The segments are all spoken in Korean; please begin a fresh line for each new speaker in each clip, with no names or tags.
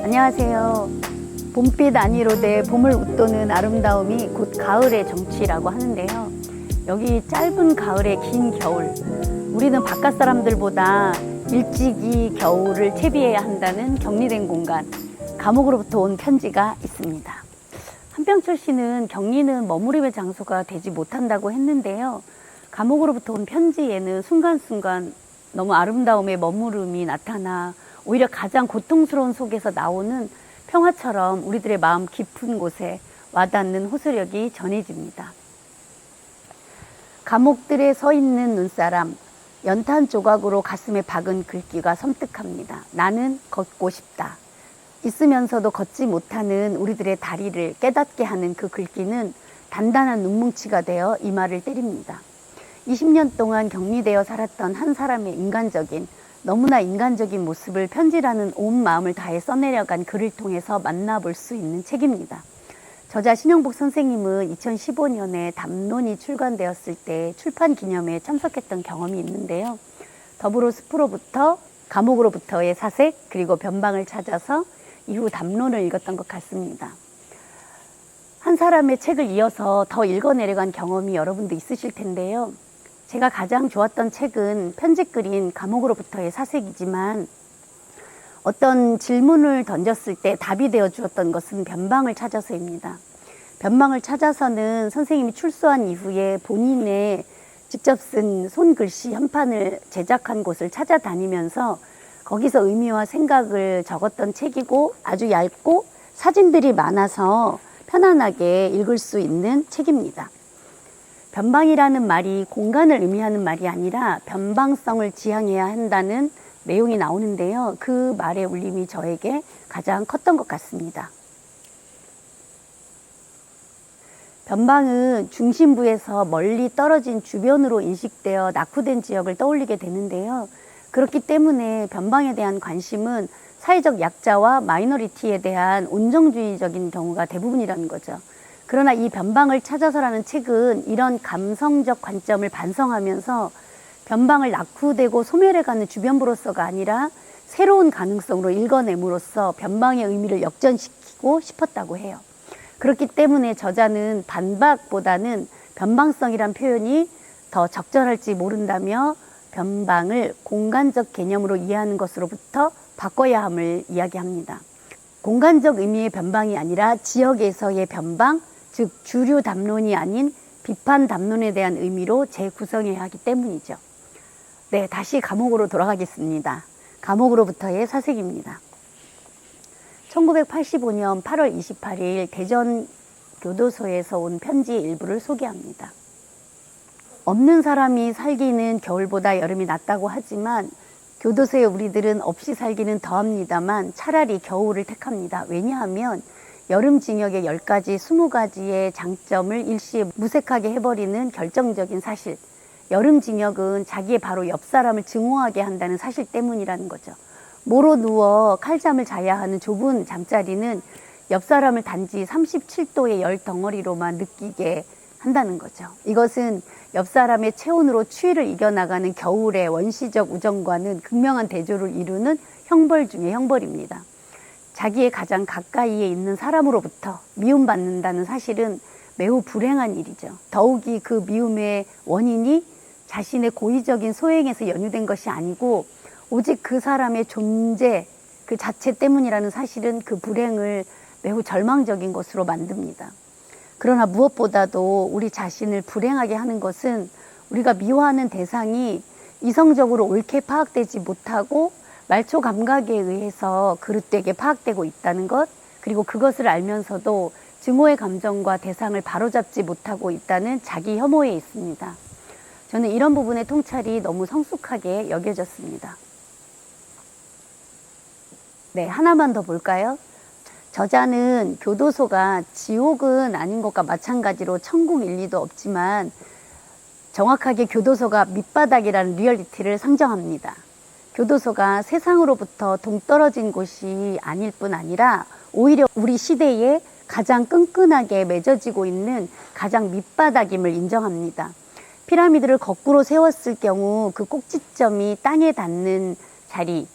안녕하세요. 봄빛 안이로돼 봄을 웃도는 아름다움이 곧 가을의 정취라고 하는데요. 여기 짧은 가을에 긴 겨울, 우리는 바깥 사람들보다 일찍 이 겨울을 채비해야 한다는 격리된 공간, 감옥으로부터 온 편지가 있습니다. 한병철 씨는 격리는 머무림의 장소가 되지 못한다고 했는데요. 감옥으로부터 온 편지에는 순간순간 너무 아름다움의 머무름이 나타나 오히려 가장 고통스러운 속에서 나오는 평화처럼 우리들의 마음 깊은 곳에 와닿는 호소력이 전해집니다. 감옥들에 서 있는 눈사람, 연탄 조각으로 가슴에 박은 글귀가 섬뜩합니다. 나는 걷고 싶다. 있으면서도 걷지 못하는 우리들의 다리를 깨닫게 하는 그 글귀는 단단한 눈뭉치가 되어 이마를 때립니다. 20년 동안 격리되어 살았던 한 사람의 너무나 인간적인 모습을 편지라는 온 마음을 다해 써내려간 글을 통해서 만나볼 수 있는 책입니다. 저자 신영복 선생님은 2015년에 담론이 출간되었을 때 출판 기념회에 참석했던 경험이 있는데요. 더불어 숲으로부터, 감옥으로부터의 사색, 그리고 변방을 찾아서 이후 담론을 읽었던 것 같습니다. 한 사람의 책을 이어서 더 읽어내려간 경험이 여러분도 있으실 텐데요. 제가 가장 좋았던 책은 편집글인 감옥으로부터의 사색이지만 어떤 질문을 던졌을 때 답이 되어 주었던 것은 변방을 찾아서입니다. 변방을 찾아서는 선생님이 출소한 이후에 본인의 직접 쓴 손글씨 한 판을 제작한 곳을 찾아다니면서 거기서 의미와 생각을 적었던 책이고 아주 얇고 사진들이 많아서 편안하게 읽을 수 있는 책입니다. 변방이라는 말이 공간을 의미하는 말이 아니라 변방성을 지향해야 한다는 내용이 나오는데요. 그 말의 울림이 저에게 가장 컸던 것 같습니다. 변방은 중심부에서 멀리 떨어진 주변으로 인식되어 낙후된 지역을 떠올리게 되는데요. 그렇기 때문에 변방에 대한 관심은 사회적 약자와 마이너리티에 대한 온정주의적인 경우가 대부분이라는 거죠. 그러나 이 변방을 찾아서라는 책은 이런 감성적 관점을 반성하면서 변방을 낙후되고 소멸해가는 주변부로서가 아니라 새로운 가능성으로 읽어냄으로써 변방의 의미를 역전시키고 싶었다고 해요. 그렇기 때문에 저자는 반박보다는 변방성이란 표현이 더 적절할지 모른다며 변방을 공간적 개념으로 이해하는 것으로부터 바꿔야 함을 이야기합니다. 공간적 의미의 변방이 아니라 지역에서의 변방, 즉 주류 담론이 아닌 비판 담론에 대한 의미로 재구성해야 하기 때문이죠. 네, 다시 감옥으로 돌아가겠습니다. 감옥으로부터의 사색입니다. 1985년 8월 28일 대전 교도소에서 온 편지 일부를 소개합니다. 없는 사람이 살기는 겨울보다 여름이 낫다고 하지만 교도소에 우리들은 없이 살기는 더합니다만 차라리 겨울을 택합니다. 왜냐하면 여름 징역의 10가지, 20가지의 장점을 일시에 무색하게 해버리는 결정적인 사실. 여름 징역은 자기의 바로 옆 사람을 증오하게 한다는 사실 때문이라는 거죠. 모로 누워 칼잠을 자야 하는 좁은 잠자리는 옆 사람을 단지 37도의 열 덩어리로만 느끼게 한다는 거죠. 이것은 옆 사람의 체온으로 추위를 이겨나가는 겨울의 원시적 우정과는 극명한 대조를 이루는 형벌 중의 형벌입니다. 자기의 가장 가까이에 있는 사람으로부터 미움받는다는 사실은 매우 불행한 일이죠. 더욱이 그 미움의 원인이 자신의 고의적인 소행에서 연유된 것이 아니고 오직 그 사람의 존재 그 자체 때문이라는 사실은 그 불행을 매우 절망적인 것으로 만듭니다. 그러나 무엇보다도 우리 자신을 불행하게 하는 것은 우리가 미워하는 대상이 이성적으로 옳게 파악되지 못하고 말초 감각에 의해서 그릇되게 파악되고 있다는 것, 그리고 그것을 알면서도 증오의 감정과 대상을 바로잡지 못하고 있다는 자기 혐오에 있습니다. 저는 이런 부분의 통찰이 너무 성숙하게 여겨졌습니다. 네, 하나만 더 볼까요? 저자는 교도소가 지옥은 아닌 것과 마찬가지로 천국 일리도 없지만 정확하게 교도소가 밑바닥이라는 리얼리티를 상정합니다. 교도소가 세상으로부터 동떨어진 곳이 아닐 뿐 아니라 오히려 우리 시대에 가장 끈끈하게 맺어지고 있는 가장 밑바닥임을 인정합니다. 피라미드를 거꾸로 세웠을 경우 그 꼭지점이 땅에 닿는 자리,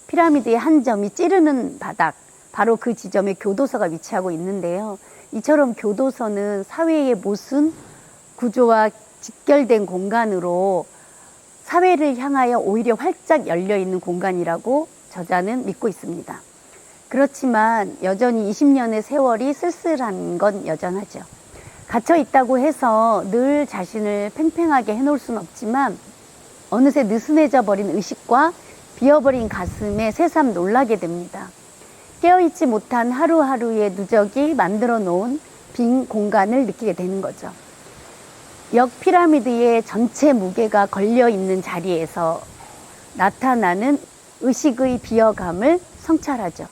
피라미드의 한 점이 찌르는 바닥, 바로 그 지점에 교도소가 위치하고 있는데요. 이처럼 교도소는 사회의 모순 구조와 직결된 공간으로 사회를 향하여 오히려 활짝 열려있는 공간이라고 저자는 믿고 있습니다. 그렇지만 여전히 20년의 세월이 쓸쓸한 건 여전하죠. 갇혀 있다고 해서 늘 자신을 팽팽하게 해놓을 수는 없지만 어느새 느슨해져 버린 의식과 비어버린 가슴에 새삼 놀라게 됩니다. 깨어있지 못한 하루하루의 누적이 만들어 놓은 빈 공간을 느끼게 되는 거죠. 역 피라미드의 전체 무게가 걸려있는 자리에서 나타나는 의식의 비어감을 성찰하죠.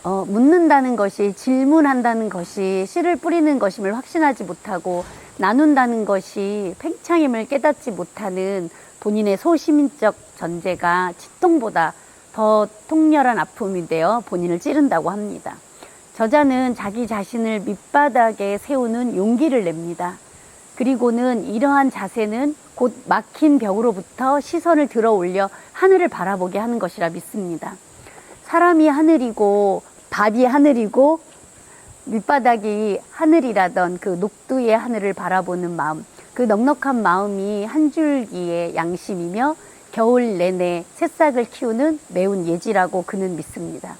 묻는다는 것이, 질문한다는 것이 씨를 뿌리는 것임을 확신하지 못하고 나눈다는 것이 팽창임을 깨닫지 못하는 본인의 소시민적 전제가 치통보다 더 통렬한 아픔이 되어 본인을 찌른다고 합니다. 저자는 자기 자신을 밑바닥에 세우는 용기를 냅니다. 그리고는 이러한 자세는 곧 막힌 벽으로부터 시선을 들어 올려 하늘을 바라보게 하는 것이라 믿습니다. 사람이 하늘이고 밥이 하늘이고 밑바닥이 하늘이라던 그 녹두의 하늘을 바라보는 마음, 그 넉넉한 마음이 한 줄기의 양심이며 겨울 내내 새싹을 키우는 매운 예지라고 그는 믿습니다.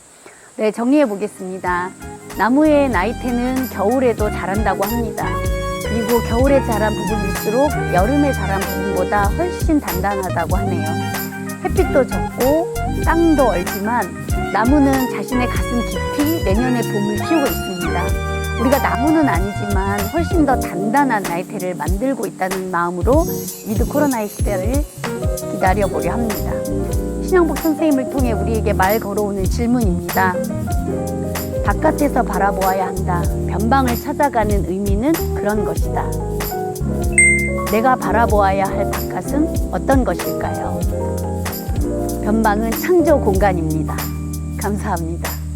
네, 정리해 보겠습니다. 나무의 나이테는 겨울에도 자란다고 합니다. 그리고 겨울에 자란 부분일수록 여름에 자란 부분보다 훨씬 단단하다고 하네요. 햇빛도 적고 땅도 얼지만 나무는 자신의 가슴 깊이 내년의 봄을 키우고 있습니다. 우리가 나무는 아니지만 훨씬 더 단단한 나이테를 만들고 있다는 마음으로 위드 코로나의 시대를 기다려보려 합니다. 신영복 선생님을 통해 우리에게 말 걸어오는 질문입니다. 바깥에서 바라보아야 한다. 변방을 찾아가는 의미는 그런 것이다. 내가 바라보아야 할 바깥은 어떤 것일까요? 변방은 창조 공간입니다. 감사합니다.